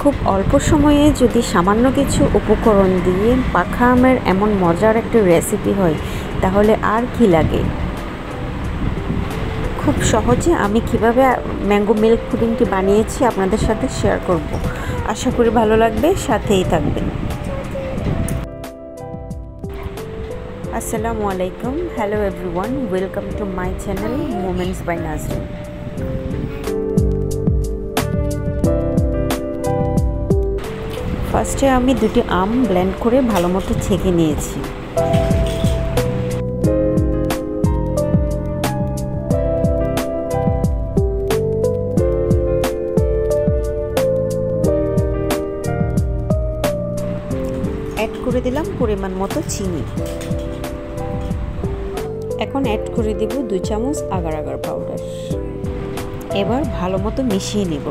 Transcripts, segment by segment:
খুব অল্প সময়ে যদি সামান্য কিছু উপকরণ দিয়ে পাখা আমের এমন মজার একটা রেসিপি হয় তাহলে আর কি লাগে। খুব সহজে আমি কিভাবে ম্যাঙ্গো মিল্ক পুডিংটি বানিয়েছি আপনাদের সাথে শেয়ার করব। আশা করি ভালো লাগবে, সাথেই থাকবেন। আসসালামু আলাইকুম, hello everyone, welcome to my channel moments by Nazrin. ফার্স্টে আমি দুটি আম ব্লেন্ড করে ভালো মতো ছেঁকে নিয়েছি। অ্যাড করে দিলাম পরিমাণ মতো চিনি। এখন অ্যাড করে দেব 2 চামচ আগার আগার পাউডার। এবার ভালো মতো মিশিয়ে নেব।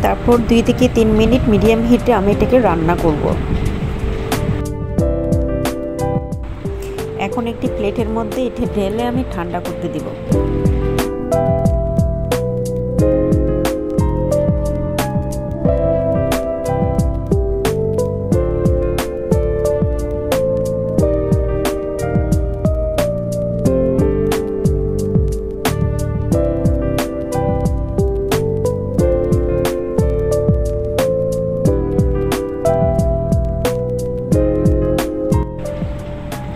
তারপর 2 থেকে 3 মিনিট মিডিয়াম হিটে আমি এটাকে রান্না করব। এখন একটি প্লেটের মধ্যে এটা ঢেলে আমি ঠান্ডা করতে দিব।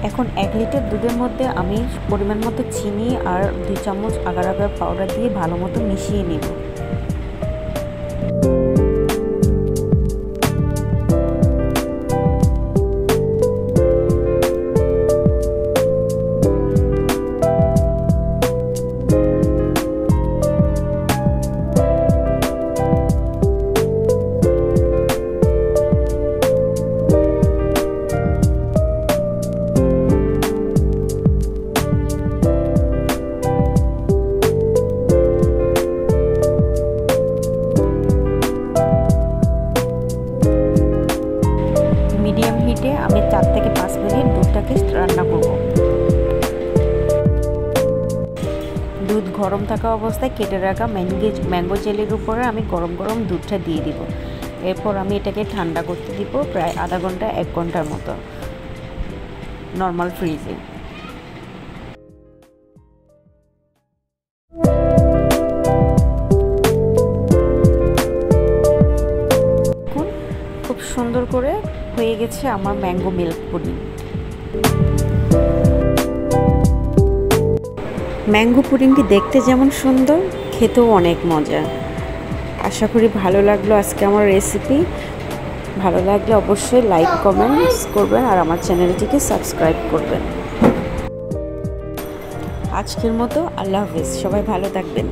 এখন 1 লিটার দুধের মধ্যে আমি পরিমাণ মতো চিনি আর 2 চামচ আগার আগার পাউডার দিয়ে ভালো মতো মিশিয়ে নেব। মিডিয়াম হিটে আমি 4 থেকে 5 মিনিট দুধটাকে রান্না করব। দুধ গরম থাকা অবস্থায় কেটে রাখা ম্যাঙ্গো জেলির উপরে আমি গরম গরম দুধটা দিয়ে দিব। এরপর আমি এটাকে ঠান্ডা করতে দিব প্রায় আধা ঘন্টা 1 ঘন্টার মতো নর্মাল ফ্রিজে। খুব সুন্দর করে হয়ে গেছে আমার ম্যাঙ্গো মিল্ক পুডিং। ম্যাঙ্গো পুডিংটি দেখতে যেমন সুন্দর, খেতেও অনেক মজা। আশা করি ভালো লাগলো আজকে আমার রেসিপি। ভালো লাগলে অবশ্যই লাইক কমেন্টস করবেন আর আমার চ্যানেলটিকে সাবস্ক্রাইব করবেন। আজকের মতো আল্লাহ হাফেজ, সবাই ভালো থাকবেন।